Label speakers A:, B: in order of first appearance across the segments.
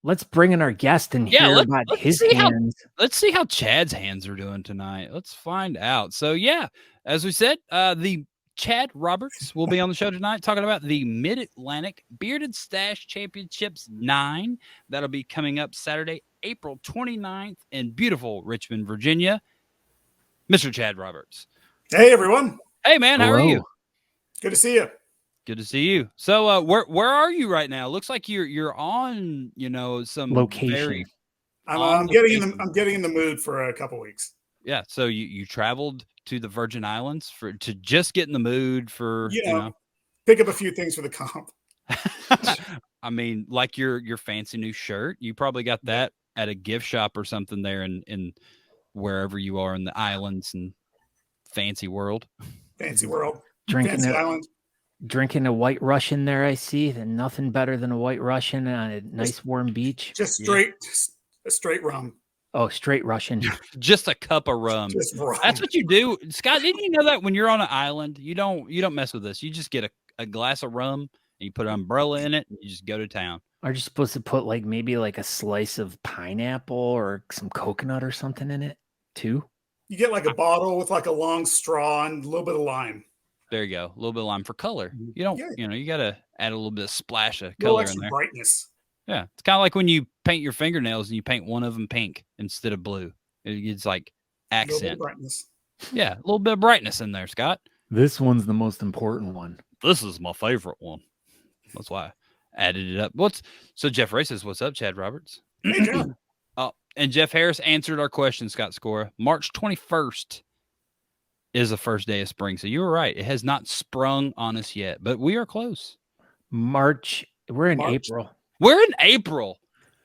A: let's bring in our guest and hear about his hands.
B: Let's see how Chad's hands are doing tonight. Let's find out. So, yeah, as we said, the Chad Roberts will be on the show tonight talking about the Mid-Atlantic Bearded Stache Championships 9. That'll be coming up Saturday, April 29th in beautiful Richmond, Virginia. Mr. Chad Roberts.
C: Hey, everyone.
B: Hey, man. How are you?
C: Good to see you.
B: Good to see you. So, where are you right now? Looks like you're on, some
A: location.
C: I'm getting in the mood for a couple weeks.
B: Yeah. So you traveled to the Virgin Islands to just get in the mood for
C: pick up a few things for the comp.
B: I mean, like your fancy new shirt. You probably got that at a gift shop or something there in wherever you are in the islands and fancy world.
C: Fancy world.
A: Drinking a White Russian there, I see. And nothing better than a White Russian on a nice warm beach.
C: Just a straight rum.
A: Oh, straight Russian.
B: Just a cup of rum. That's what you do. Scott, didn't you know that when you're on an island, you don't mess with this. You just get a glass of rum and you put an umbrella in it and you just go to town.
A: Are you supposed to put maybe a slice of pineapple or some coconut or something in it too?
C: You get a bottle with a long straw and a little bit of lime.
B: There you go. A little bit of lime for color. You don't, you got to add a little bit of splash of color in there.
C: Brightness.
B: Yeah. It's kind of like when you paint your fingernails and you paint one of them pink instead of blue. It's like accent.
C: A little bit of brightness.
B: Yeah. A little bit of brightness in there, Scott.
A: This one's the most important one.
B: This is my favorite one. That's why I added it up. So Jeff Ray says, what's up, Chad Roberts?
C: Hey, Jeff.
B: And Jeff Harris answered our question, Scott Sykora. March 21st is the first day of spring. So you were right. It has not sprung on us yet, but we are close.
A: We're in April.
B: We're in April.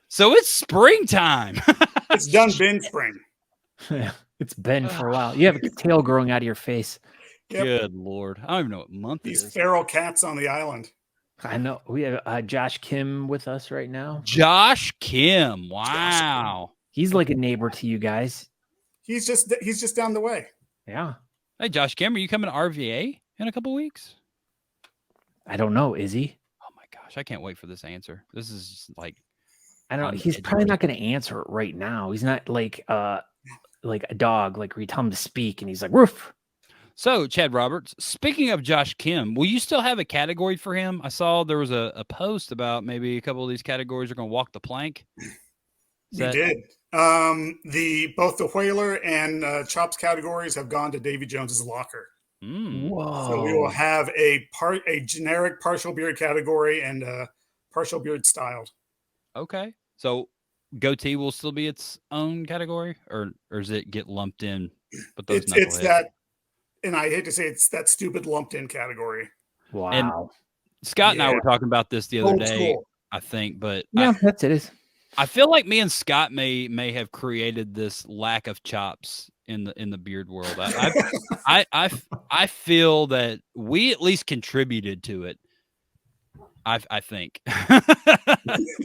B: So it's springtime.
C: It's been spring.
A: Yeah, it's been for a while. You have a tail growing out of your face.
C: Yep.
B: Good Lord. I don't even know what month it is.
C: These feral cats on the island.
A: I know. We have Josh Kim with us right now.
B: Josh Kim. Wow.
A: He's like a neighbor to you guys.
C: He's just down the way.
A: Yeah.
B: Hey, Josh Kim, are you coming to RVA in a couple of weeks?
A: I don't know. Is he?
B: Oh my gosh. I can't wait for this answer. This is
A: I don't know. He's probably not going to answer it right now. He's not like a dog, where you tell him to speak and he's like, woof.
B: So, Chad Roberts, speaking of Josh Kim, will you still have a category for him? I saw there was a post about maybe a couple of these categories are going to walk the plank.
C: We did. Both the Whaler and Chops categories have gone to Davy Jones's locker.
A: Whoa.
C: So we will have a generic partial beard category and a partial beard styled.
B: Okay. So goatee will still be its own category, or does it get lumped in? But
C: it's that, and I hate to say it's that stupid lumped in category.
A: Wow.
B: And Scott and I were talking about this the other day, I think, but
A: it is.
B: I feel like me and Scott may have created this lack of chops in the beard world. I feel that we at least contributed to it. I think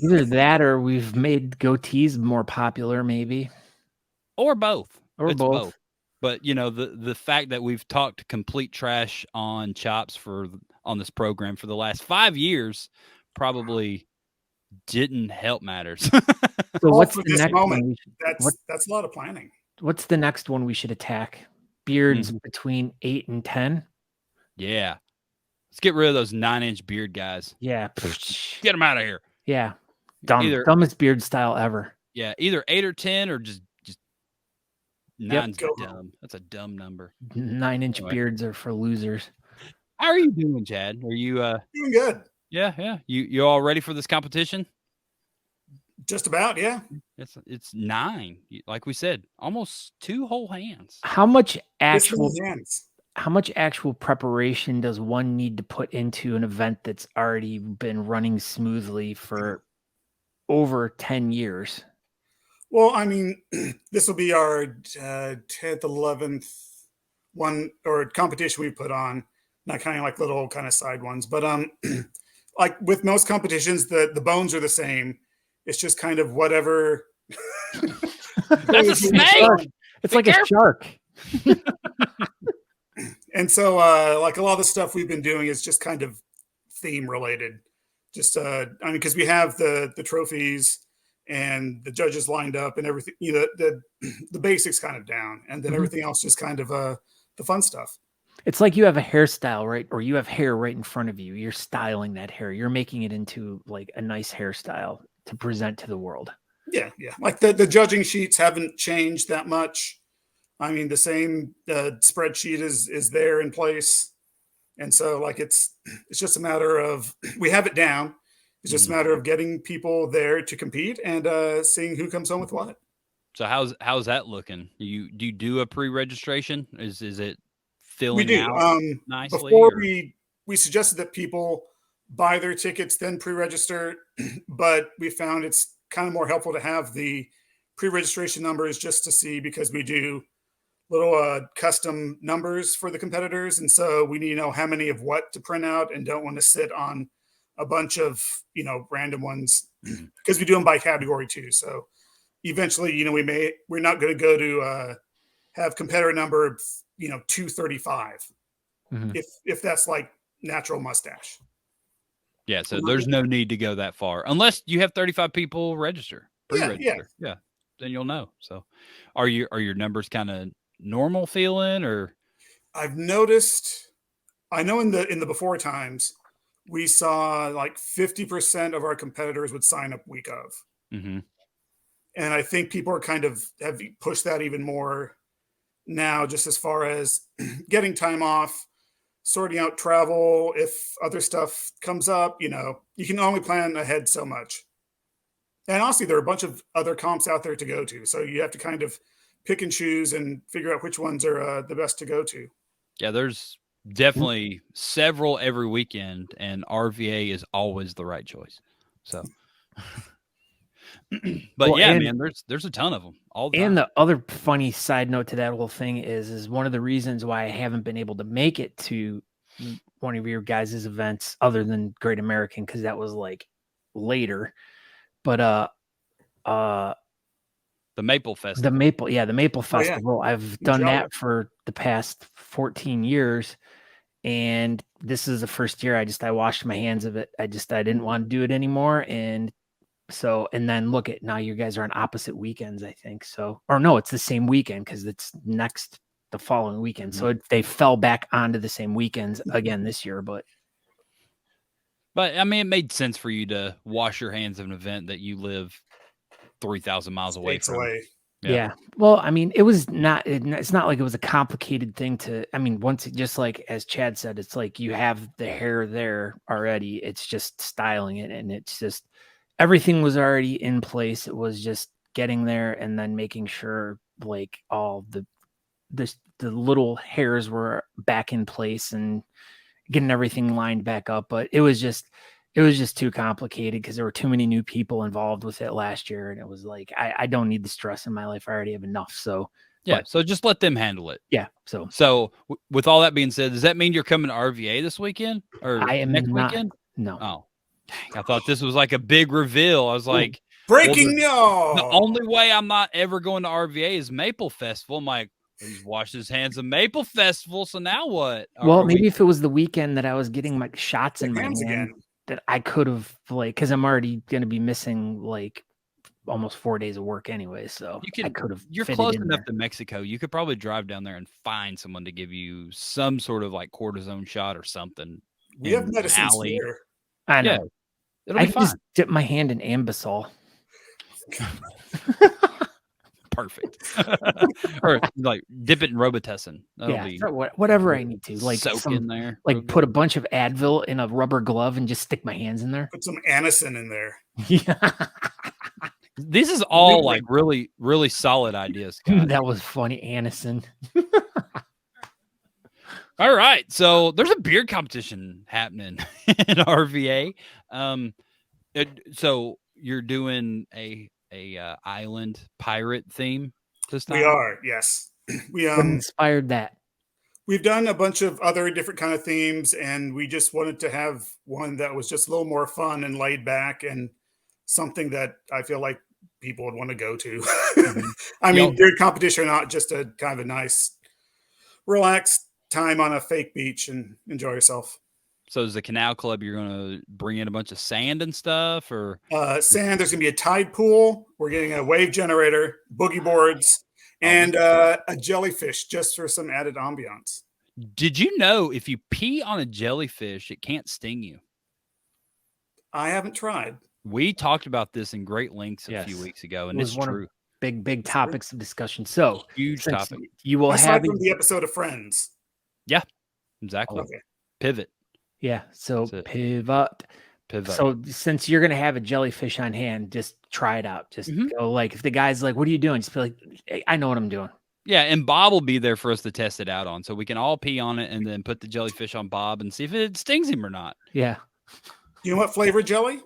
A: either that or we've made goatees more popular, maybe,
B: or both.
A: Or both.
B: But the fact that we've talked complete trash on chops on this program for the last 5 years probably didn't help matters.
A: So what's the next one?
C: That's a lot of planning.
A: What's the next one we should attack? Beards between 8 and 10.
B: Yeah, let's get rid of those 9-inch beard guys.
A: Yeah,
B: get them out of here.
A: Yeah, dumbest beard style ever.
B: Yeah, either 8 or 10 or just 9's dumb. That's a dumb number.
A: 9-inch beards are for losers.
B: How are you doing, Chad? Are you
C: doing good?
B: Yeah. You all ready for this competition?
C: Just about, yeah.
B: It's 9, like we said, almost 2 whole hands.
A: How much actual preparation does one need to put into an event that's already been running smoothly for over 10 years?
C: Well, I mean, this will be our 10th, 11th one or competition we put on, not kind of little kind of side ones, but like with most competitions, the bones are the same. It's just kind of whatever.
B: That's a snake.
A: It's like a shark.
C: And so, like a lot of the stuff we've been doing is just kind of theme related. Just, because we have the trophies, and the judges lined up and everything. The basics kind of down, and then everything else just kind of the fun stuff.
A: It's like you have a hairstyle, right? Or you have hair right in front of you. You're styling that hair. You're making it into like a nice hairstyle to present to the world.
C: Yeah. Like the judging sheets haven't changed that much. I mean, the same spreadsheet is there in place. And so like, it's just a matter of, we have it down. It's just a matter of getting people there to compete and seeing who comes home with what.
B: So how's that looking? Do you do a pre-registration? Is it filling
C: We do.
B: out nicely?
C: Before we suggested that people buy their tickets, then pre-register, but we found it's kind of more helpful to have the pre-registration numbers just to see, because we do little custom numbers for the competitors. And so we need to know how many of what to print out, and don't want to sit on a bunch of, random ones, because we do them by category too. So eventually, we're not going to go to have competitor number, 235, if that's like natural mustache.
B: Yeah. So there's no need to go that far unless you have 35 people register. Pre-register. Yeah. Then you'll know. So are your numbers kind of normal feeling, or?
C: I've noticed, I know in the before times, we saw like 50% of our competitors would sign up week of.
B: Mm-hmm.
C: And I think people are have pushed that even more now, just as far as getting time off, sorting out travel. If other stuff comes up, you can only plan ahead so much. And honestly, there are a bunch of other comps out there to go to. So you have to kind of pick and choose and figure out which ones are the best to go to.
B: Yeah, there's definitely several every weekend, and RVA is always the right choice. So, but man, there's a ton of them all the time.
A: And the other funny side note to that whole thing is one of the reasons why I haven't been able to make it to one of your guys' events other than Great American, because that was like later. But
B: the Maple Festival.
A: The Maple Festival. Yeah. I've done that for the past 14 years. And this is the first year I washed my hands of it. I didn't want to do it anymore. And then look at now, you guys are on opposite weekends, I think. So, or no, it's the same weekend, because it's the following weekend. So they fell back onto the same weekends again this year. But
B: I mean, it made sense for you to wash your hands of an event that you live 3,000 miles away from.
A: Yeah. Well, I mean, it's not like it was a complicated thing just like as Chad said, it's like you have the hair there already. It's just styling it, and it's just everything was already in place. It was just getting there and then making sure like all the little hairs were back in place and getting everything lined back up. But it was just too complicated, because there were too many new people involved with it last year. And it was like, I don't need the stress in my life. I already have enough. So
B: so just let them handle it.
A: Yeah.
B: So with all that being said, does that mean you're coming to RVA this weekend or next weekend?
A: No.
B: Oh, dang, I thought this was like a big reveal. I was like,
C: breaking news.
B: The only way I'm not ever going to RVA is Maple Festival. I'm like, he's washed his hands of Maple Festival. So now what?
A: Well, maybe if it was the weekend that I was getting my shots in my hand again, that I could have, like, because I'm already going to be missing like almost 4 days of work anyway. So I could have.
B: You're close enough to Mexico. You could probably drive down there and find someone to give you some sort of like cortisone shot or something.
C: We have medicines here.
A: I know.
B: Yeah, it'll be fine.
A: Just dip my hand in Ambisol.
B: Perfect. Or like dip it in Robitussin. That'll be
A: whatever I need to. Like
B: soak in there.
A: Like put a bunch of Advil in a rubber glove and just stick my hands in there.
C: Put some Anacin in there.
A: Yeah.
B: This is all like really, really solid ideas, Scott.
A: That was funny, Anacin.
B: All right. So there's a beard competition happening in RVA. So you're doing a island pirate theme this time?
C: We are, yes.
A: What inspired that?
C: We've done a bunch of other different kind of themes, and we just wanted to have one that was just a little more fun and laid back, and something that I feel like people would want to go to. I mean, beard competition, not just a kind of a nice, relaxed time on a fake beach and enjoy yourself.
B: So is the Canal Club, you're going to bring in a bunch of sand and stuff, or?
C: Sand, there's going to be a tide pool. We're getting a wave generator, boogie boards, and a jellyfish just for some added ambiance.
B: Did you know if you pee on a jellyfish, it can't sting you?
C: I haven't tried.
B: We talked about this in great lengths a few
A: Yes.
B: weeks ago,
A: It
B: and
A: was
B: it's
A: one
B: true.
A: of big topics of discussion. So
B: Huge
A: since
B: topic.
A: you will
C: Aside
A: have
C: from the episode of Friends.
B: Yeah, exactly.
C: Okay.
B: Pivot.
A: Yeah. So
B: That's it.
A: pivot. So since you're gonna have a jellyfish on hand, just try it out. Just go like if the guy's like, "What are you doing?" Just be like, hey, "I know what I'm doing."
B: Yeah, and Bob will be there for us to test it out on, so we can all pee on it and then put the jellyfish on Bob and see if it stings him or not.
A: Yeah.
C: Do you know what flavor jelly?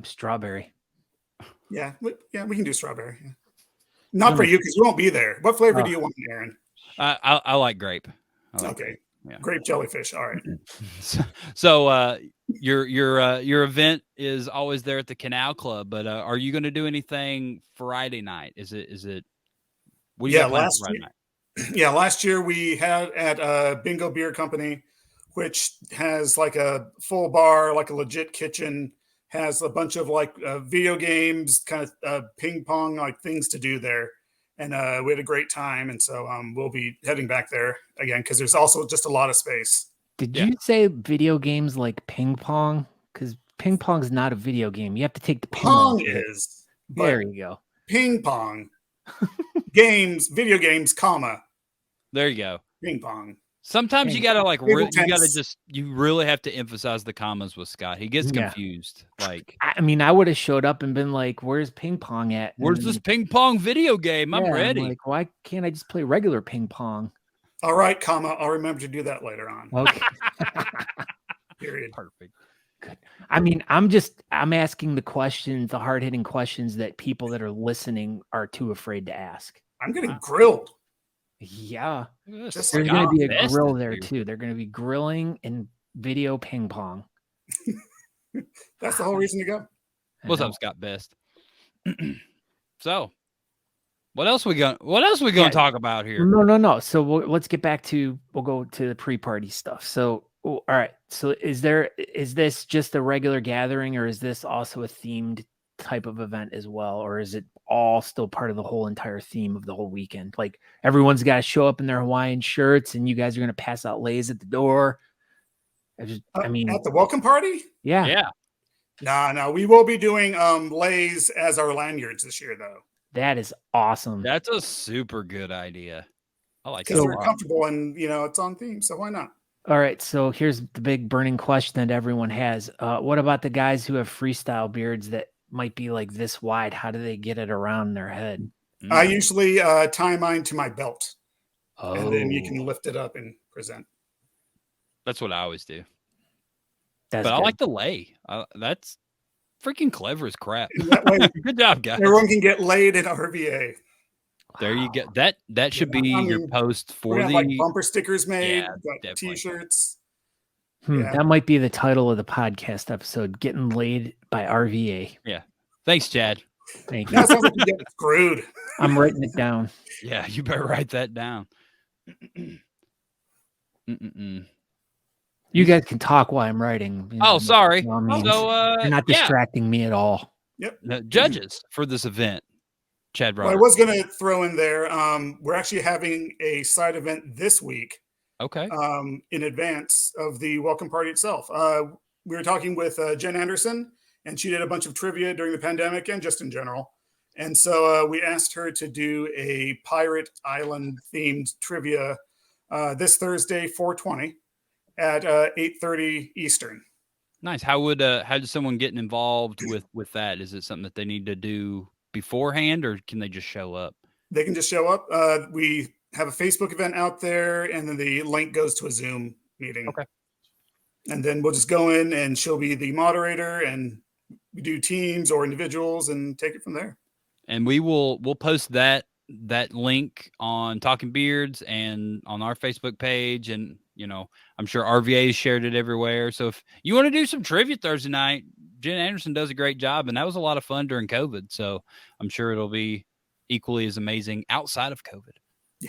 A: Strawberry.
C: Yeah, we can do strawberry. Yeah. Not for you because you won't be there. What flavor do you want, Aaron?
B: I like grape.
C: Okay.
B: Yeah.
C: Grape jellyfish. All right.
B: So your event is always there at the Canal Club, but are you going to do anything Friday night? Is it? What do you got planned for Friday night?
C: Last year we had at Bingo Beer Company, which has like a full bar, like a legit kitchen, has a bunch of like video games, kind of ping pong, like things to do there. And we had a great time. And so we'll be heading back there again because there's also just a lot of space.
A: Did you say video games like ping pong? Because ping pong's not a video game. You have to take the ping
C: pong is.
A: There you go.
C: Ping pong. Games, video games, comma.
B: There you go.
C: Ping pong.
B: Sometimes you gotta like you really have to emphasize the commas with Scott. He gets confused. Like
A: I mean, I would have showed up and been like, "Where's ping pong at?
B: Where's this ping pong video game? I'm ready."
A: I'm like, why can't I just play regular ping pong?
C: All right, comma. I'll remember to do that later on.
A: Okay.
C: Period.
B: Perfect.
A: Good. I mean, I'm asking the questions, the hard hitting questions that people that are listening are too afraid to ask.
C: I'm getting grilled.
A: Yeah.
C: There's
A: going to be a grill there too. They're going to be grilling and video ping pong.
C: That's the whole reason to go.
B: What's up, Scott Best? So, what else we going to talk about here?
A: No. So let's get back to we'll go to the pre-party stuff. So all right. So is this just a regular gathering, or is this also a themed type of event as well, or is it all still part of the whole entire theme of the whole weekend? Like everyone's got to show up in their Hawaiian shirts and you guys are going to pass out lays at the door. I mean,
C: at the welcome party?
A: Yeah.
C: No, we will be doing lays as our lanyards this year though.
A: That is awesome.
B: That's a super good idea. I like it.
C: Because we're comfortable and it's on theme, so why not?
A: All right, so here's the big burning question that everyone has. What about the guys who have freestyle beards that might be like this wide? How do they get it around their head?
C: I usually tie mine to my belt. And then you can lift it up and present.
B: That's what I always do.
A: But
B: I like the lay. That's freaking clever as crap.
C: That way,
B: good job, guys.
C: Everyone can get laid in RVA.
B: There you go. That should be your post for the
C: like bumper stickers made.
B: Yeah,
C: T-shirts.
A: That might be the title of the podcast episode: "Getting Laid by RVA."
B: Yeah. Thanks, Chad.
A: Thank you.
C: That sounds like you get screwed.
A: I'm writing it down.
B: Yeah, you better write that down.
A: You guys can talk while I'm writing.
B: Oh, sorry.
A: You're not distracting me at all.
C: Yep.
B: The judges for this event, Chad Roberts.
C: Well, I was going to throw in there. We're actually having a side event this week.
B: Okay.
C: In advance of the welcome party itself. We were talking with Jen Anderson, and she did a bunch of trivia during the pandemic and just in general. And so we asked her to do a Pirate Island themed trivia this Thursday, 4/20 at 8:30 Eastern.
B: Nice. How does someone get involved with that? Is it something that they need to do beforehand, or can they just show up?
C: They can just show up. We have a Facebook event out there, and then the link goes to a Zoom meeting.
B: Okay.
C: And then we'll just go in, and she'll be the moderator, and we do teams or individuals, and take it from there.
B: And we'll post that link on Talking Beards and on our Facebook page, and I'm sure RVA shared it everywhere. So if you want to do some trivia Thursday night, Jen Anderson does a great job, and that was a lot of fun during COVID. So I'm sure it'll be equally as amazing outside of COVID.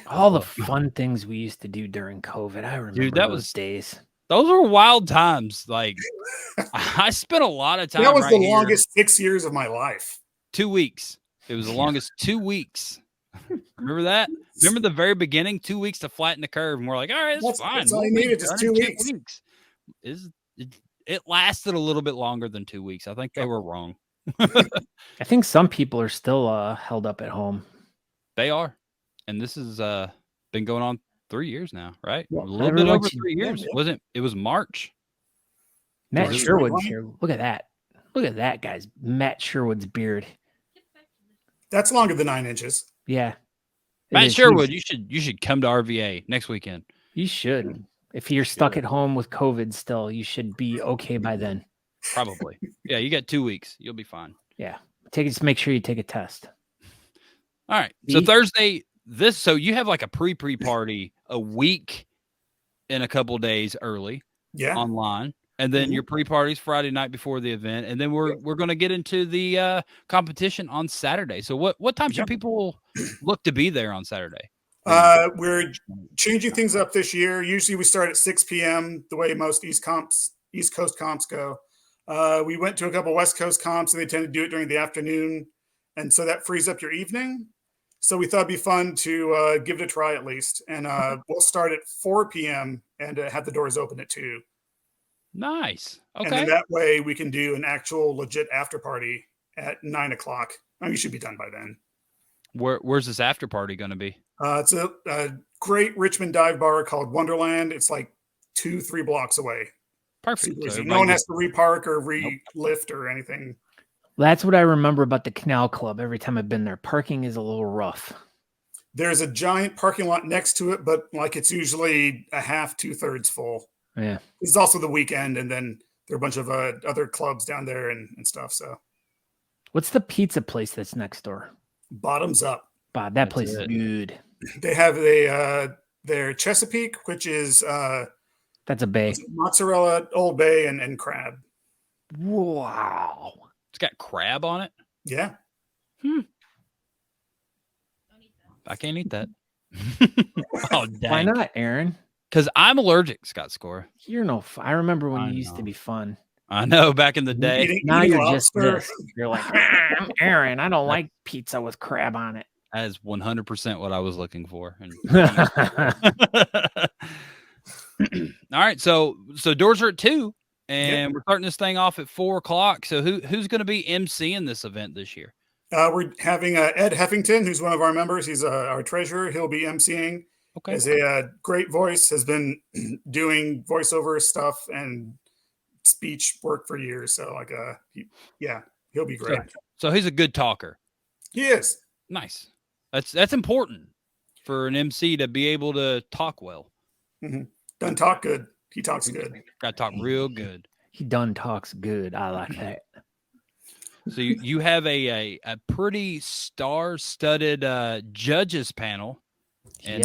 A: All the fun things we used to do during COVID. I remember those days.
B: Those were wild times. Like I spent a lot of time.
C: That was
B: right
C: the
B: here.
C: longest 6 years of my life.
B: 2 weeks. It was the longest 2 weeks. Remember that? Remember the very beginning? 2 weeks to flatten the curve, and we're like, all right, that's fine.
C: That's all you needed, just 2 weeks.
B: It lasted a little bit longer than 2 weeks. I think they were wrong.
A: I think some people are still held up at home.
B: They are, and this has been going on 3 years now, right?
A: Well,
B: a little bit over 3 years, wasn't it? It was March.
A: Matt Sherwood's here. Look at that. Look at that, guys. Matt Sherwood's beard.
C: That's longer than 9 inches.
A: Yeah.
B: Matt Sherwood, you should come to RVA next weekend.
A: You should. If you're stuck at home with COVID still, you should be okay by then.
B: Probably. Yeah, you got 2 weeks. You'll be fine.
A: Yeah. Just make sure you take a test.
B: All right. So Thursday, so you have like a pre-party a week in a couple days early.
C: Yeah.
B: Online. And then your pre-party's Friday night before the event. And then we're going to get into the competition on Saturday. So what time should people look to be there on Saturday?
C: We're changing things up this year. Usually we start at 6 p.m. the way most East Coast comps go. We went to a couple West Coast comps and they tend to do it during the afternoon. And so that frees up your evening. So we thought it'd be fun to give it a try at least. And we'll start at 4 p.m. and have the doors open at 2.
B: Nice. Okay.
C: And then that way we can do an actual legit after party at 9 o'clock. You should be done by then.
B: Where's this after party going to be?
C: It's a great Richmond dive bar called Wonderland. It's like 2-3 blocks away.
B: Perfect.
C: So no one has to repark or relift or anything.
A: That's what I remember about the Canal Club. Every time I've been there, parking is a little rough.
C: There's a giant parking lot next to it, but like it's usually a half, 2/3 full.
A: Yeah.
C: It's also the weekend, and then there are a bunch of other clubs down there and stuff. So,
A: what's the pizza place that's next door?
C: Bottoms Up.
A: Bob, that place is good.
C: They have their Chesapeake, which is
A: that's a bay.
C: Mozzarella, Old Bay, and crab.
A: Wow.
B: It's got crab on it?
C: Yeah.
B: I can't eat that. Oh, dang.
A: Why not, Aaron?
B: Because I'm allergic, Scott Score.
A: You're no fun. I remember when you used to be fun.
B: I know, back in the day.
A: Now you're just this. You're like, I'm Aaron. I don't like pizza with crab on it.
B: That is 100% what I was looking for. All right, so doors are at 2, and we're starting this thing off at 4 o'clock. So who's going to be emceeing this event this year?
C: We're having Ed Heffington, who's one of our members. He's our treasurer. He'll be emceeing.
B: Okay.
C: Has a great voice. Has been doing voiceover stuff and speech work for years. So he'll be great.
B: So he's a good talker.
C: He is.
B: Nice. That's important for an MC to be able to talk well.
C: Mm-hmm. Doesn't talk good. He talks good.
B: Got to talk real good.
A: He done talks good. I like that.
B: So you have a pretty star-studded judges panel, and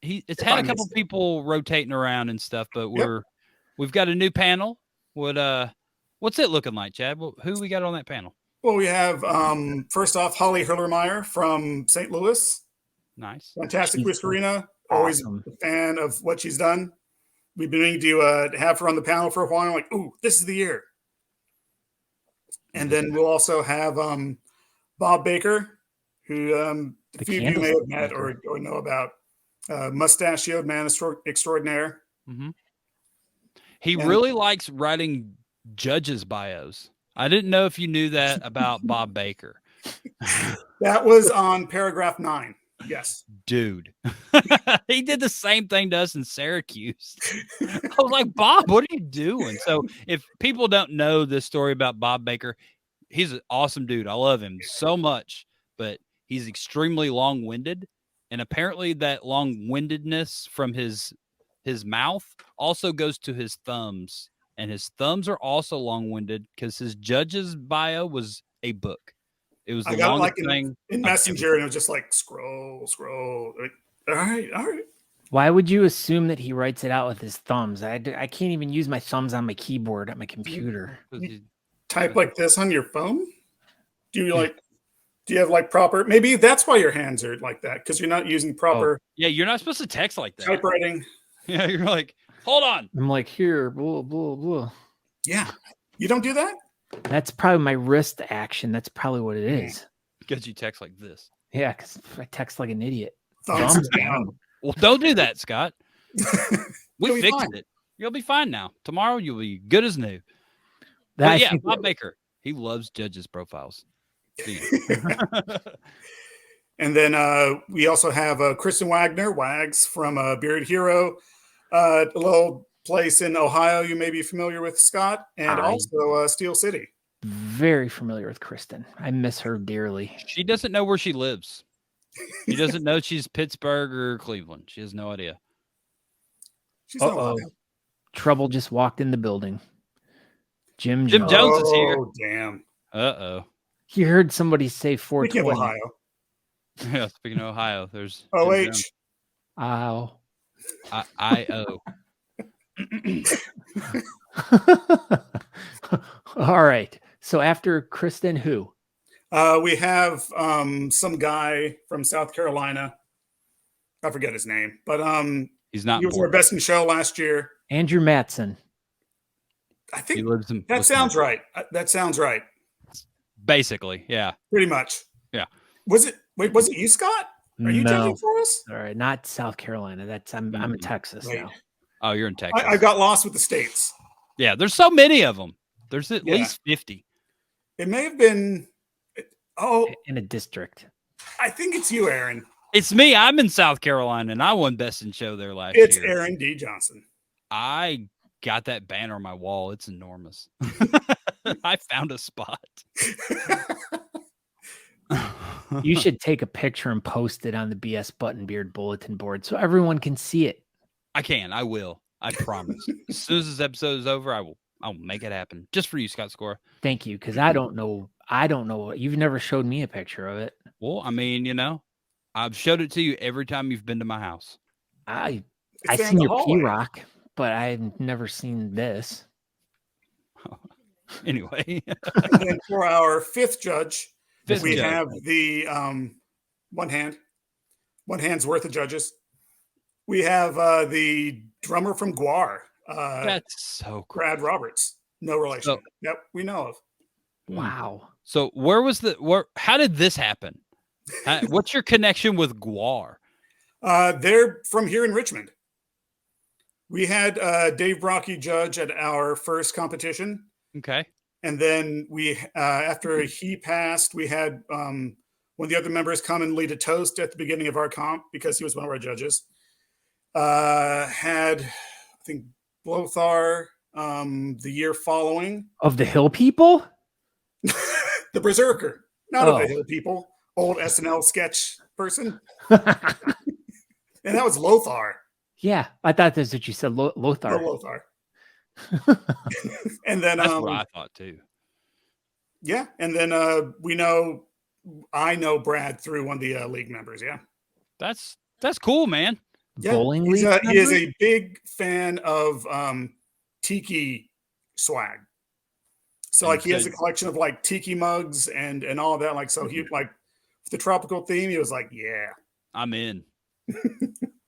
B: it's had a couple people rotating around and stuff, but we've got a new panel. What's it looking like, Chad? Who we got on that panel?
C: Well, we have first off Holly Hurlermeyer from St. Louis.
B: Nice,
C: fantastic whiskerina. Always a fan of what she's done. We've been meaning to have her on the panel for a while. Like, ooh, this is the year. And then we'll also have Bob Baker, who a few of you may have met or know about. Mustachioed man extraordinaire.
B: Mm-hmm. He really likes writing judges' bios. I didn't know if you knew that about Bob Baker.
C: That was on paragraph 9. Yes.
B: Dude. He did the same thing to us in Syracuse. I was like, Bob, what are you doing? So if people don't know this story about Bob Baker, he's an awesome dude. I love him so much, but he's extremely long-winded. And apparently that long-windedness from his mouth also goes to his thumbs. And his thumbs are also long-winded because his judge's bio was a book. It was the longest thing
C: in Messenger, and it was just like scroll. Like, all right.
A: Why would you assume that he writes it out with his thumbs? I can't even use my thumbs on my keyboard at my computer.
C: You type like this on your phone? Do you have like proper? Maybe that's why your hands are like that, because you're not using proper.
B: Yeah, you're not supposed to text like that.
C: Typewriting.
B: Yeah, you're like Hold on.
A: I'm like, here, blah, blah, blah.
C: Yeah. You don't do that?
A: That's probably my wrist action. That's probably what it is.
B: Because you text like this.
A: Yeah, because I text like an idiot.
C: Thumbs
A: Thumbs
C: down.
A: down.
B: Well, don't do that, Scott. We
C: You'll be
B: fixed
C: fine.
B: it. You'll be fine now. Tomorrow you'll be good as new.
A: That, I
B: But yeah,
A: think
B: Bob Baker. He loves judges' profiles.
C: And then we also have Kristen Wagner, Wags from Beard Hero, a little place in Ohio you may be familiar with, Scott, and also Steel City.
A: very familiar with Kristen. I miss her dearly.
B: She doesn't know where she lives. She doesn't know she's Pittsburgh or Cleveland. She has no idea.
C: She's in Ohio.
A: Trouble just walked in the building. Jim
B: Jones is here.
C: Oh, damn.
B: Uh-oh.
A: You heard somebody say
C: Speaking of
A: 420.
C: Ohio.
B: Yeah, speaking of Ohio, there's
C: OH.
A: Ow.
B: I-O.
A: All right. So after Kristen, who?
C: We have some guy from South Carolina. I forget his name, but
B: He's not
C: he was our best in show last year.
A: Andrew Matson.
C: I
B: He
C: think
B: lives in
C: that sounds right. That sounds right.
B: Basically, yeah.
C: Pretty much.
B: Yeah.
C: Was it you, Scott? Are you judging for us?
A: All right, not South Carolina. That's I'm in Texas
C: Wait.
A: now.
B: Oh, you're in Texas.
C: I got lost with the states.
B: Yeah, there's so many of them. There's at least 50.
C: It may have been. Oh,
A: In a district.
C: I think it's you, Aaron.
B: It's me. I'm in South Carolina, and I won Best in Show there last
C: It's
B: year.
C: Aaron D. Johnston.
B: I got that banner on my wall. It's enormous. I found a spot.
A: You should take a picture and post it on the BS Button Beard bulletin board so everyone can see it.
B: I can. I will. I promise. As soon as this episode is over, I'll make it happen. Just for you, Scott Sykora.
A: Thank you, because I don't know. You've never showed me a picture of it.
B: Well, I mean, I've showed it to you every time you've been to my house.
A: I
C: It's there in
A: seen
C: the
A: your
C: hallway.
A: P-Rock, but I've never seen this.
B: Anyway.
C: And then for our fifth judge, we
B: judge.
C: have the one hand's worth of judges. We have the drummer from Guar,
B: That's so cool.
C: Brad Roberts. No relation.
B: So-
C: Yep, we know of.
A: Wow.
B: So how did this happen? What's your connection with Guar?
C: They're from here in Richmond. We had Dave Rocky judge at our first competition.
B: Okay.
C: And then we, after he passed, we had one of the other members come and lead a toast at the beginning of our comp because he was one of our judges. Had, I think, Lothar the year following.
A: Of the Hill People?
C: The Berserker, not of
A: Oh.
C: the Hill People, old SNL sketch person.
A: Yeah,
C: And that was Lothar.
A: I thought that's what you said, Lothar.
C: The Lothar. And then,
B: That's what I thought too.
C: yeah. And then I know Brad through one of the league members. Yeah.
B: That's cool, man.
C: Yeah,
A: Bowling
C: he
A: league
C: is
A: member?
C: a big fan of tiki swag. So like he has a collection of like tiki mugs and all of that. Like so he like the tropical theme. He was like, yeah.
B: I'm in.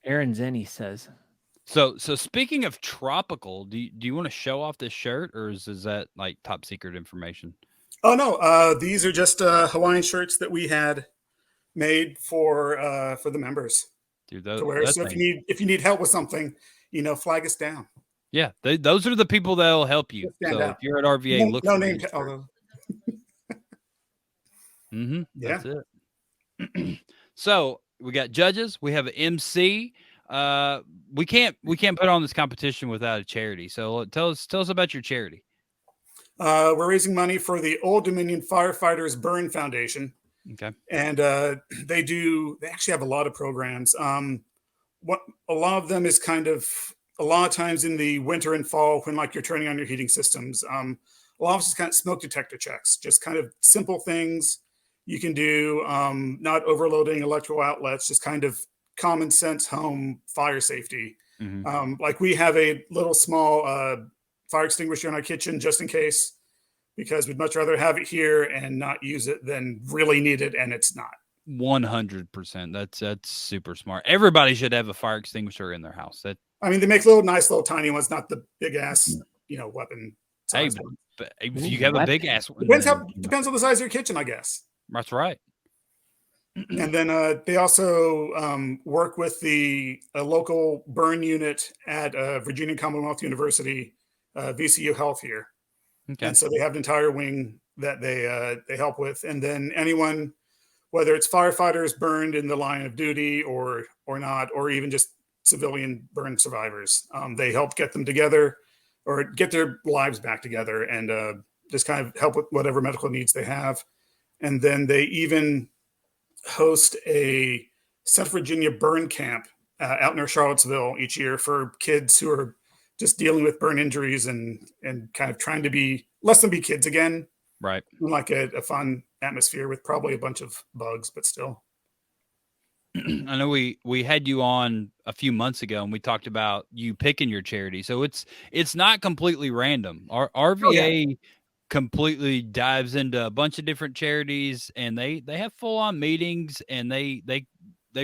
A: Aaron's in, he says.
B: So speaking of tropical, do you want to show off this shirt, or is that like top secret information?
C: Oh no, these are just Hawaiian shirts that we had made for the members
B: Dude,
C: to wear. So if you need help with something, flag us down.
B: yeah, those are the people that'll help you.
C: Stand
B: So
C: out.
B: if you're at RVA, look
C: No
B: for
C: name.
B: these.
C: Yeah.
B: That's it. So we got judges. We have an MC. We can't put on this competition without a charity. So tell us about your charity.
C: We're raising money for the Old Dominion Firefighters Burn Foundation.
B: Okay.
C: And they actually have a lot of programs. What a lot of them is kind of a lot of times in the winter and fall when like you're turning on your heating systems. A lot of it's kind of smoke detector checks, just kind of simple things you can do, not overloading electrical outlets, just kind of common sense home fire safety.
B: Mm-hmm.
C: Like we have a little small fire extinguisher in our kitchen just in case, because we'd much rather have it here and not use it than really need it, and it's not.
B: 100%. That's super smart. Everybody should have a fire extinguisher in their house.
C: I mean, they make nice little tiny ones, not the big ass, weapon
B: Hey,
C: size ones.
B: but if you have a big ass one,
C: Depends
B: then,
C: depends on the size of your kitchen, I guess.
B: that's right.
C: And then they also work with a local burn unit at Virginia Commonwealth University, VCU Health here.
B: Okay.
C: And so they have an entire wing that they help with. And then anyone, whether it's firefighters burned in the line of duty or not, or even just civilian burn survivors, they help get them together or get their lives back together and just kind of help with whatever medical needs they have. And then they even host a Central Virginia burn camp out near Charlottesville each year for kids who are just dealing with burn injuries and kind of trying to let them be kids again.
B: Right.
C: Like a fun atmosphere with probably a bunch of bugs, but still.
B: I know we had you on a few months ago and we talked about you picking your charity. So it's not completely random. Our RVA completely dives into a bunch of different charities and they have full on meetings and they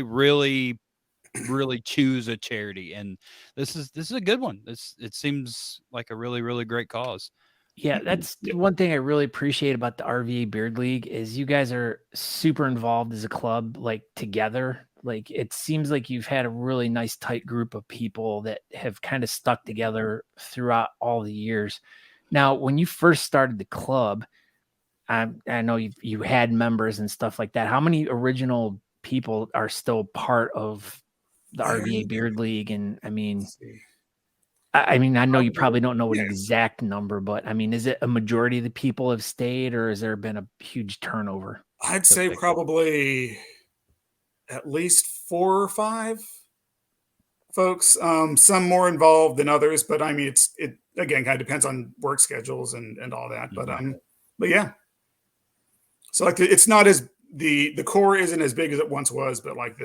B: really choose a charity. And this is a good one. It seems like a really, really great cause.
A: Yeah, that's one thing I really appreciate about the RVA Beard League is you guys are super involved as a club, like together. Like it seems like you've had a really nice tight group of people that have kind of stuck together throughout all the years. Now, when you first started the club, I know you had members and stuff like that. How many original people are still part of the RVA Beard League? And I mean, I know you probably don't know an exact number, but I mean, is it a majority of the people have stayed or has there been a huge turnover?
C: I'd say probably at least 4 or 5 folks, some more involved than others, but I mean, it again, kind of depends on work schedules and all that, but yeah. So like it's not as the core isn't as big as it once was, but like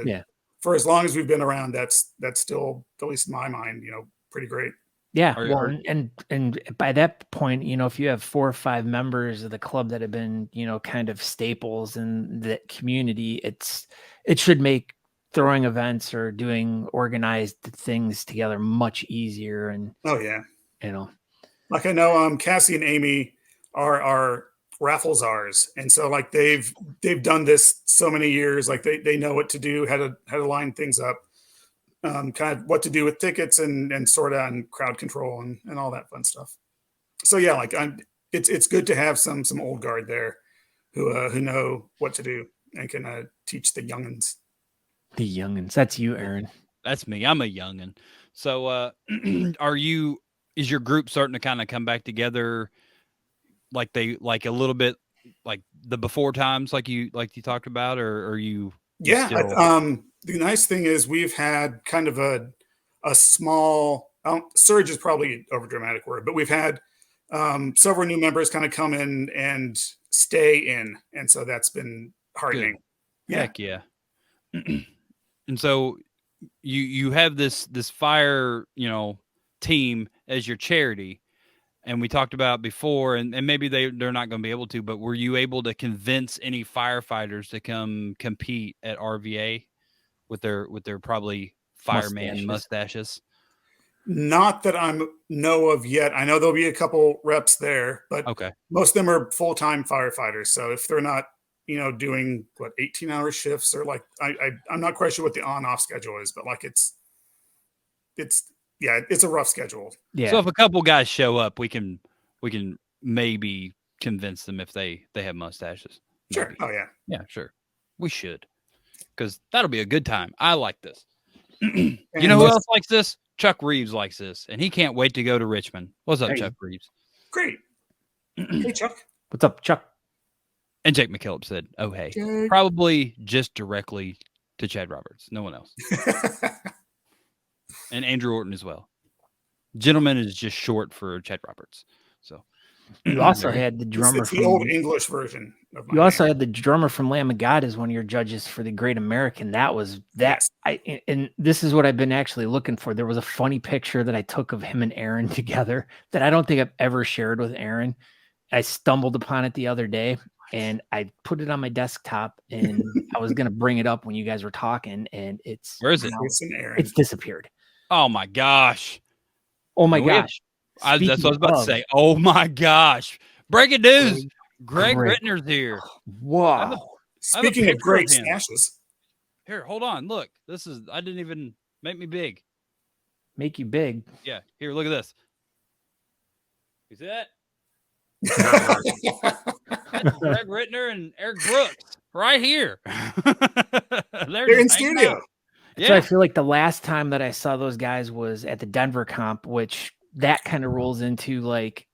C: for as long as we've been around, that's still, at least in my mind, pretty great.
A: Yeah. Well, and by that point, if you have 4 or 5 members of the club that have been, kind of staples in the community, it should make throwing events or doing organized things together much easier. And
C: like I know Cassie and Amy are our raffle czars, and so like they've done this so many years, like they know what to do, how to line things up, kind of what to do with tickets and sort out and crowd control and all that fun stuff. So yeah, like it's good to have some old guard there who know what to do and can teach the youngins.
A: The youngins. That's you, Aaron.
B: That's me. I'm a youngin. So is your group starting to kind of come back together like a little bit like the before times like you talked about, or are you
C: the nice thing is we've had kind of a small surge is probably over dramatic word, but we've had several new members kind of come in and stay in, and so that's been heartening.
B: Good. Heck yeah. And so you have this fire team as your charity, and we talked about before, and maybe they're not going to be able to, but were you able to convince any firefighters to come compete at RVA with their probably fireman mustaches?
C: Not that I know of yet. I know there'll be a couple reps there, but most of them are full-time firefighters. So if they're not, doing 18-hour shifts or like, I'm not quite sure what the on-off schedule is, but like it's a rough schedule.
B: Yeah. So if a couple guys show up, we can maybe convince them if they have mustaches.
C: Sure.
B: Maybe.
C: Oh yeah.
B: Yeah, sure. We should, because that'll be a good time. I like this. You know who else likes this? Chuck Reeves likes this, and he can't wait to go to Richmond. What's up, Chuck Reeves?
C: Great. Hey, Chuck.
A: What's up, Chuck?
B: And Jake McKillop said, "Oh, hey."
C: Jake.
B: Probably just directly to Chad Roberts. No one else. And Andrew Orton as well. Gentleman is just short for Chad Roberts. So
A: you also had the drummer
C: it's the old English version of my
A: name. Also had the drummer from Lamb of God as one of your judges for the Great American. That was that. Yes. And this is what I've been actually looking for. There was a funny picture that I took of him and Aaron together that I don't think I've ever shared with Aaron. I stumbled upon it the other day and I put it on my desktop and I was going to bring it up when you guys were talking, and
B: where is it?
C: It's in Aaron.
A: It's disappeared.
B: Oh my gosh.
A: Oh my
B: And we have-
A: gosh.
B: that's what I was
A: Speaking
B: about to
A: of,
B: say. Oh my gosh. Breaking news. Greg
A: Greg.
B: Rittner's here.
A: Wow.
C: Speaking of great stashes.
B: Here, hold on. Look, I didn't even make me big.
A: Make you big.
B: Yeah. Here, look at this. You see that? That's Greg Rittner and Eric Brooks right here.
C: They're in studio.
A: So I feel like the last time that I saw those guys was at the Denver comp, which that kind of rolls into like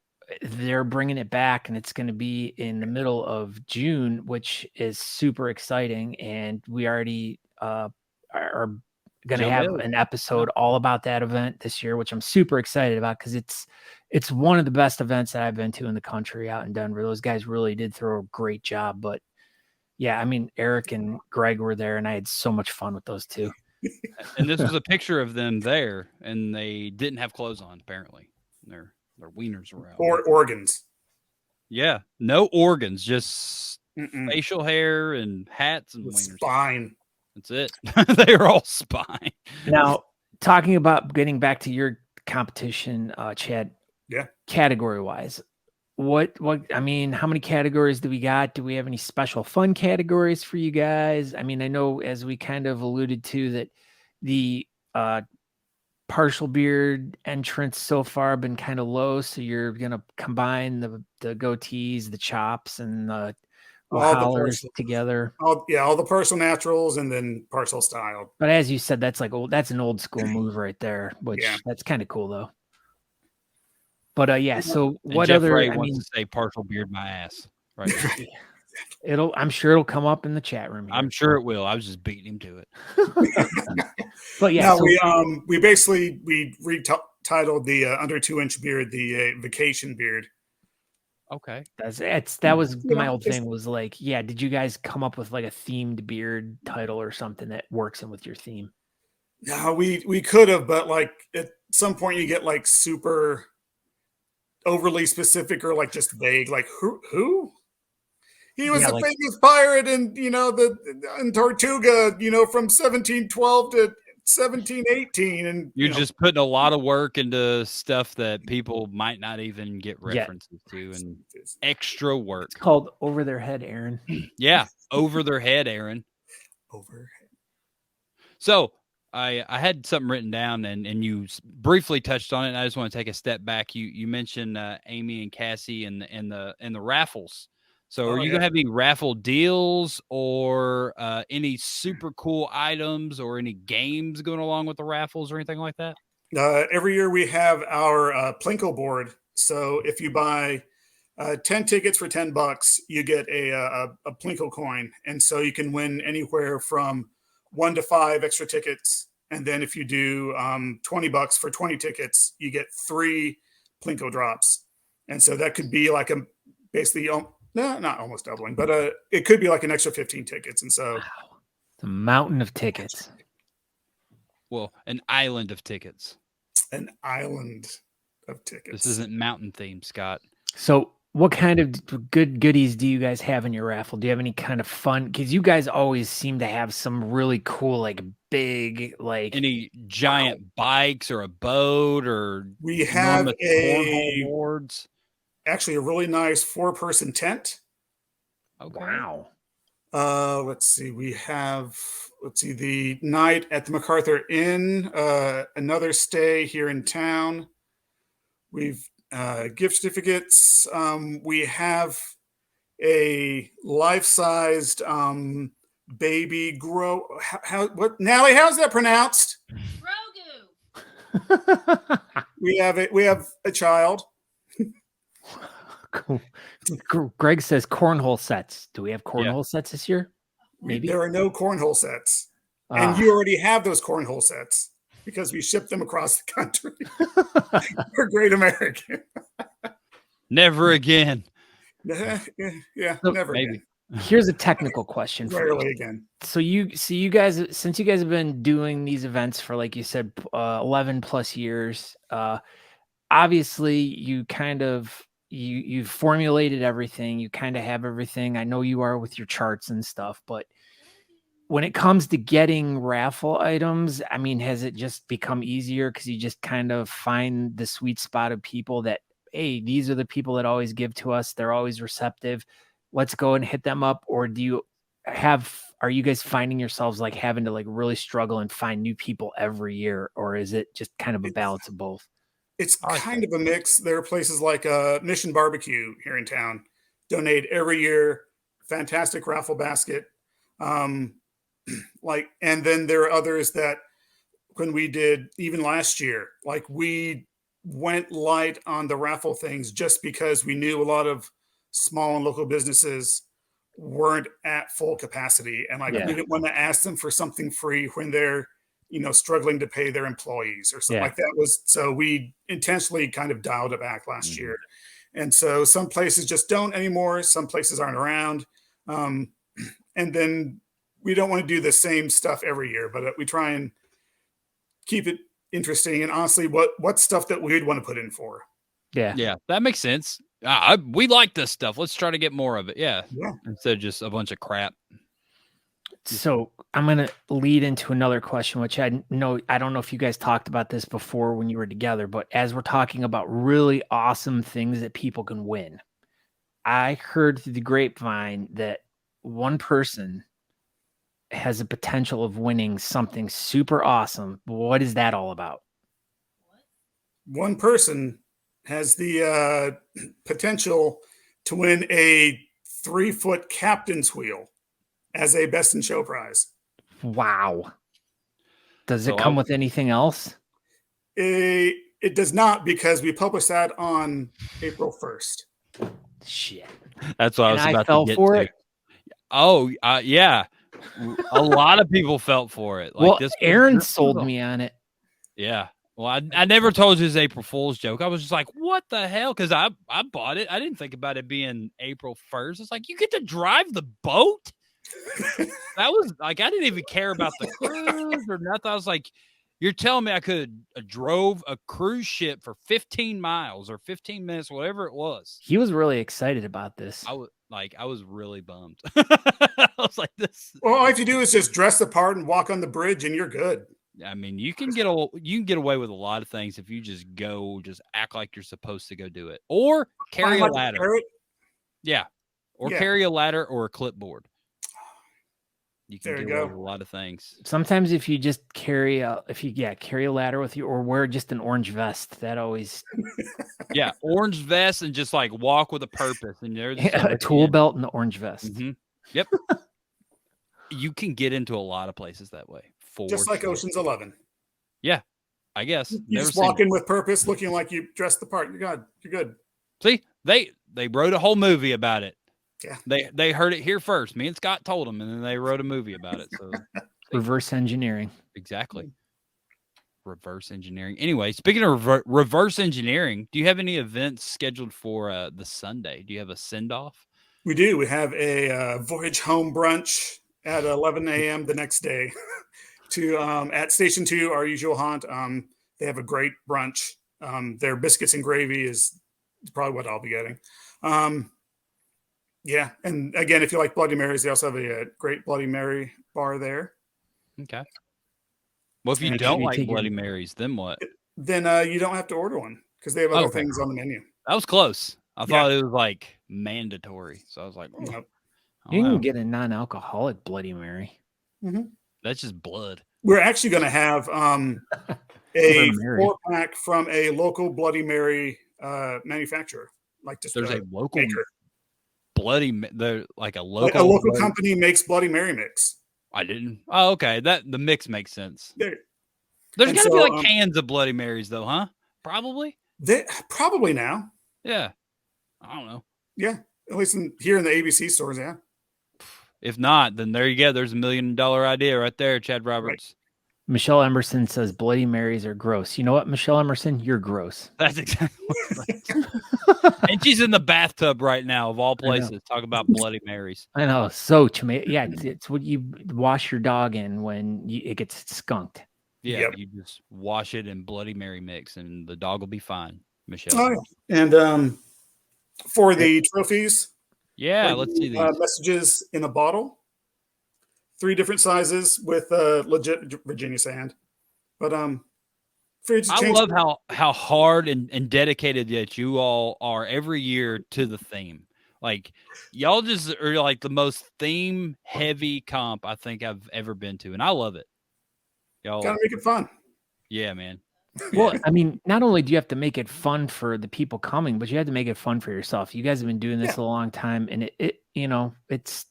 A: they're bringing it back, and it's going to be in the middle of June, which is super exciting. And we already are going to have an episode all about that event this year, which I'm super excited about because it's one of the best events that I've been to in the country out in Denver. Those guys really did throw a great job. But yeah, I mean, Eric and Greg were there, and I had so much fun with those two.
B: And this was a picture of them there, and they didn't have clothes on, apparently. Their wieners were out.
C: Or organs.
B: Yeah, no organs, just facial hair and hats and wieners.
C: Spine.
B: That's it. They were all spine.
A: Now, talking about getting back to your competition, Chad.
C: Yeah.
A: Category-wise, what I mean, how many categories do we got? Do we have any special fun categories for you guys? I mean, I know as we kind of alluded to that the partial beard entrance so far have been kind of low, so you're gonna combine the goatees, the chops, and the hollers together.
C: All the partial naturals and then partial style.
A: But as you said, that's an old school move right there, which that's kind of cool though. But yeah, so what
B: Jeff
A: other?
B: Ray wants to say partial beard my ass. Right.
A: I'm sure it'll come up in the chat room here.
B: I'm sure it will. I was just beating him to it.
A: But yeah,
C: we basically retitled the under 2-inch beard the vacation beard.
B: Okay.
A: That was my old thing was like, yeah, did you guys come up with like a themed beard title or something that works in with your theme?
C: No, we could have, but like at some point you get like super overly specific or like just vague, like who? He was a famous pirate in in Tortuga, from 1712 to 1718, and
B: you're just putting a lot of work into stuff that people might not even get references to, and extra work.
A: It's called over their head, Aaron.
B: Yeah, over their head, Aaron.
C: Overhead.
B: So I had something written down, and you briefly touched on it. And I just want to take a step back. You mentioned Amy and Cassie and the raffles. So are you going to have any raffle deals or any super cool items or any games going along with the raffles or anything like that?
C: Every year we have our Plinko board. So if you buy 10 tickets for $10, you get a Plinko coin. And so you can win anywhere from 1 to 5 extra tickets. And then if you do $20 for 20 tickets, you get 3 Plinko drops. And so that could be like basically... No, not almost doubling, but it could be like an extra 15 tickets. And so
A: it's a mountain of tickets.
B: Well, an island of tickets.
C: An island of tickets.
B: This isn't mountain themed, Scott.
A: So what kind of good goodies do you guys have in your raffle? Do you have any kind of fun? Because you guys always seem to have some really cool, like big, like
B: any giant bikes or a boat or
C: we have
B: cornhole boards.
C: Actually, a really nice 4-person tent.
B: Okay.
A: Wow.
C: Let's see. We have, the night at the MacArthur Inn, another stay here in town. We've gift certificates. We have a life-sized baby grow. What, Natalie? How's that pronounced?
D: Grogu.
C: We have a child.
A: Cool. Greg says cornhole sets. Do we have cornhole sets this year? Maybe
C: there are no cornhole sets, and you already have those cornhole sets because we ship them across the country. We're great American.
B: Never again.
C: Yeah,
A: So
C: never
B: maybe.
C: again.
A: Here's a technical question for
C: Rarely
A: you.
C: again.
A: So you guys, since you guys have been doing these events for, like you said, 11 plus years, obviously you kind of you've formulated everything. You kind of have everything. I know you are with your charts and stuff, but when it comes to getting raffle items, I mean, has it just become easier because you just kind of find the sweet spot of people that, hey, these are the people that always give to us. They're always receptive. Let's go and hit them up. Or are you guys finding yourselves like having to like really struggle and find new people every year? Or is it just kind of a balance of both?
C: It's kind of a mix. There are places like Mission Barbecue here in town, donate every year, fantastic raffle basket. And then there are others that when we did even last year, like we went light on the raffle things just because we knew a lot of small and local businesses weren't at full capacity. And like, we didn't want to ask them for something free when they're, struggling to pay their employees or something like that. So we intentionally kind of dialed it back last year. And so some places just don't anymore. Some places aren't around. And then we don't want to do the same stuff every year, but we try and keep it interesting. And honestly, what stuff that we'd want to put in for.
B: Yeah, that makes sense. We like this stuff. Let's try to get more of it. Yeah. Instead of just a bunch of crap.
A: So I'm going to lead into another question, which I don't know if you guys talked about this before when you were together, but as we're talking about really awesome things that people can win, I heard through the grapevine that one person has a potential of winning something super awesome. What is that all about?
C: One person has the potential to win a 3-foot captain's wheel as a best in show prize.
A: Wow. Does it come with anything else?
C: It does not, because we published that on April 1st.
A: Shit.
B: That's what I was about to get
A: for
B: to.
A: It.
B: Oh, yeah. A lot of people felt for it. Like
A: Aaron sold me on it.
B: Yeah. Well, I never told you his April Fool's joke. I was just like, what the hell? Because I bought it. I didn't think about it being April 1st. It's like, you get to drive the boat? That was like, I didn't even care about the cruise or nothing. I was like, you're telling me I could have drove a cruise ship for 15 miles or 15 minutes, whatever it was.
A: He was really excited about this.
B: I was really bummed. I was like, this.
C: Well, all you have to do is just dress the part and walk on the bridge and you're good.
B: I mean, you can get away with a lot of things if you just act like you're supposed to go do it, or carry a ladder. Yeah, or carry a ladder or a clipboard. You can get away with a lot of things.
A: Sometimes if you just carry a ladder with you, or wear just an orange vest, that always.
B: Yeah, orange vest and just like walk with a purpose, and there's
A: a tool belt and the orange vest.
B: Mm-hmm. Yep. You can get into a lot of places that way.
C: Just like Ocean's 11.
B: Yeah, I guess.
C: You just walk in with purpose, looking like you dressed the part. You're good.
B: See, they wrote a whole movie about it.
C: Yeah,
B: they heard it here first. Me and Scott told them, and then they wrote a movie about it. So
A: reverse engineering.
B: Exactly. Reverse engineering. Anyway, speaking of reverse engineering, do you have any events scheduled for the Sunday? Do you have a send-off?
C: We do. We have a voyage home brunch at 11 a.m. the next day. At Station 2, our usual haunt. They have a great brunch. Their biscuits and gravy is probably what I'll be getting. Yeah, and again, if you like Bloody Marys, they also have a great Bloody Mary bar there.
B: Okay. Well, if you don't like Bloody Marys, then what?
C: Then you don't have to order one because they have other things on the menu.
B: That was close. I thought it was like mandatory, so I was like,
A: you can get a non-alcoholic Bloody Mary.
C: Mm-hmm.
B: That's just blood.
C: We're actually going to have a 4-pack from a local Bloody Mary manufacturer. Like just
B: there's a local
C: maker.
B: Like a local
C: company makes Bloody Mary mix.
B: I didn't. Oh, okay. The mix makes sense. There's got to be like cans of Bloody Marys though, huh? Probably.
C: Probably now.
B: Yeah. I don't know.
C: Yeah, at least here in the ABC stores. Yeah.
B: If not, then there you go. There's $1 million idea right there, Chad Roberts.
A: Right. Michelle Emerson says Bloody Marys are gross. You know what, Michelle Emerson? You're gross.
B: That's exactly what And she's in the bathtub right now, of all places. Talk about Bloody Marys.
A: I know. So, yeah, it's what you wash your dog in when it gets skunked.
B: Yeah, You just wash it in Bloody Mary mix, and the dog will be fine, Michelle.
C: Oh, yeah. And for the trophies.
B: Yeah, let's see these.
C: Messages in a bottle 3 different sizes with legit Virginia sand. But
B: I love how hard and dedicated that you all are every year to the theme. Like y'all just are like the most theme heavy comp I think I've ever been to, and I love it. Y'all
C: gotta make it fun.
B: Yeah, man.
A: Well, I mean, not only do you have to make it fun for the people coming, but you have to make it fun for yourself. You guys have been doing this a long time, and it it's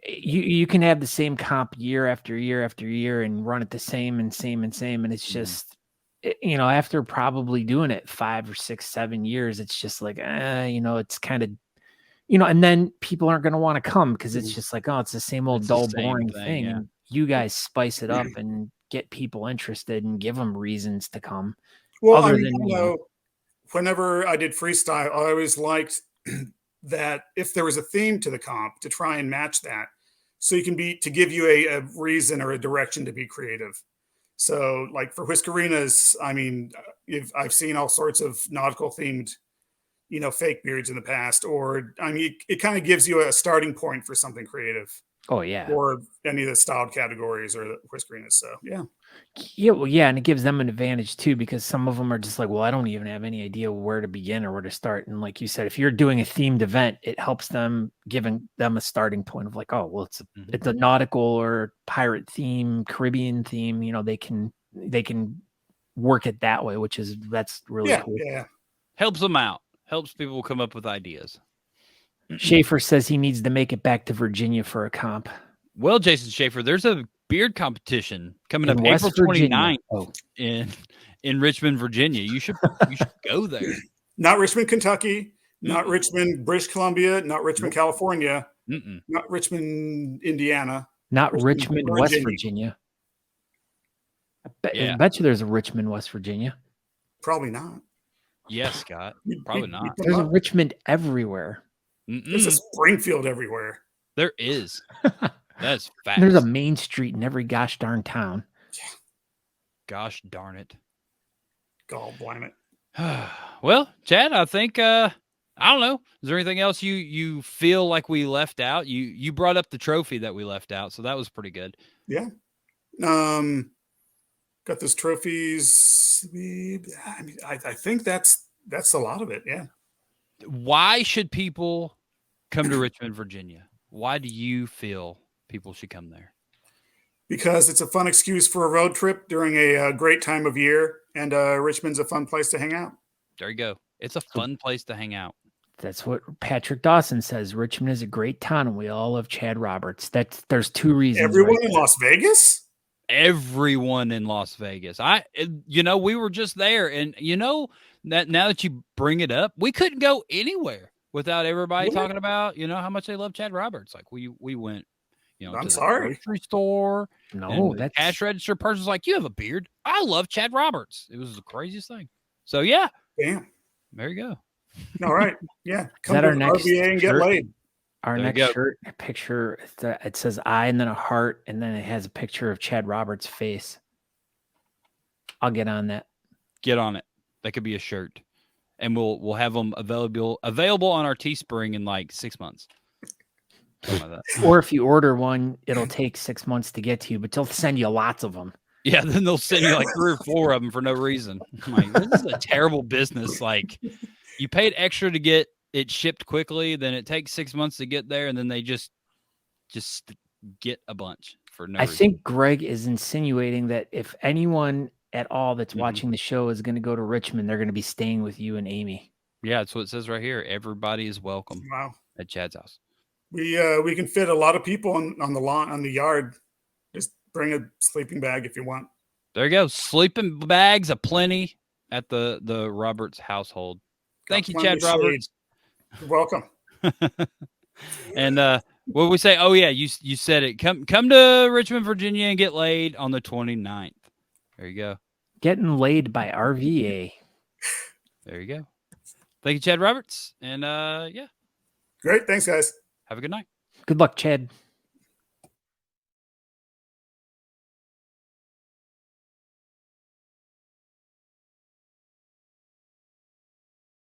A: you can have the same comp year after year after year and run it the same, and it's just after probably doing it 5 or 6, 7 years, it's just like it's kind of and then people aren't going to want to come because it's just like, oh, it's the same old dull, boring thing.
B: Yeah.
A: And you guys spice it up and get people interested and give them reasons to come.
C: Well, whenever I did freestyle, I always liked that if there was a theme to the comp, to try and match that, so you can to give you a reason or a direction to be creative. So, like for Whiskerinas, I mean, I've seen all sorts of nautical themed, fake beards in the past, or I mean, it kind of gives you a starting point for something creative.
A: Oh yeah,
C: or any of the styled categories or the Whiskerinas. So
A: and it gives them an advantage too, because some of them are just like, well, I don't even have any idea where to begin or where to start. And like you said, if you're doing a themed event, it helps them, giving them a starting point of like, oh, well, it's a nautical or pirate theme, Caribbean theme. They can work it that way, that's really cool.
C: Yeah,
B: helps them out, helps people come up with ideas.
A: Schaefer says he needs to make it back to Virginia for a comp.
B: Well, Jason Schaefer, there's a beard competition coming up April 29th in Richmond, Virginia. You should go there.
C: Not Richmond, Kentucky, not Richmond, British Columbia, not Richmond, California, not Richmond, Indiana,
A: not Richmond, West Virginia. I bet you there's a Richmond, West Virginia.
C: Probably not.
B: Yes, Scott. Probably not.
A: There's a Richmond everywhere.
C: There's a Springfield everywhere.
B: There is. That's fact.
A: There's a Main Street in every gosh darn town.
C: Yeah.
B: Gosh darn it.
C: God blame it.
B: Well, Chad, I think I don't know. Is there anything else you feel like we left out? You brought up the trophy that we left out, so that was pretty good.
C: Yeah. Got those trophies. I mean, I think that's a lot of it. Yeah.
B: Why should people come to Richmond, Virginia? Why do you feel people should come there?
C: Because it's a fun excuse for a road trip during a great time of year, and Richmond's a fun place to hang out.
B: There you go. It's a fun place to hang out.
A: That's what Patrick Dawson says. Richmond is a great town, and we all love Chad Roberts. There's 2 reasons.
C: Everyone in Las Vegas?
B: Everyone in Las Vegas. We were just there, and that now that you bring it up, we couldn't go anywhere without everybody talking about, how much they love Chad Roberts. Like we went,
C: I'm
B: to
C: sorry.
B: the grocery store.
A: No,
B: the cash register person's like, you have a beard. I love Chad Roberts. It was the craziest thing. So yeah.
C: Damn.
B: There you go.
C: All right. Yeah.
A: Come to
C: our next RVA and get laid.
A: Our next shirt picture, it says I and then a heart, and then it has a picture of Chad Roberts' face. I'll get on that.
B: Get on it. That could be a shirt. And we'll have them available on our Teespring in like 6 months. Something like that.
A: Or if you order one, it'll take 6 months to get to you, but they'll send you lots of them.
B: Yeah, then they'll send you like 3 or 4 of them for no reason. I'm like, this is a terrible business. Like, you paid extra to get it shipped quickly, then it takes 6 months to get there, and then they just get a bunch for no reason.
A: I think Greg is insinuating that if anyone at all that's watching the show is going to go to Richmond, they're going to be staying with you and Amy.
B: Yeah, that's what it says right here. Everybody is welcome.
C: Wow.
B: At Chad's house.
C: We can fit a lot of people on the lawn, on the yard. Just bring a sleeping bag if you want.
B: There you go. Sleeping bags aplenty at the Roberts household. Thank you, Chad Roberts.
C: You're welcome.
B: And what did we say? Oh yeah, you said it. Come to Richmond, Virginia, and get laid on the 29th. There you go.
A: Getting laid by RVA.
B: There you go. Thank you, Chad Roberts. And yeah.
C: Great. Thanks, guys.
B: Have a good night.
A: Good luck, Chad.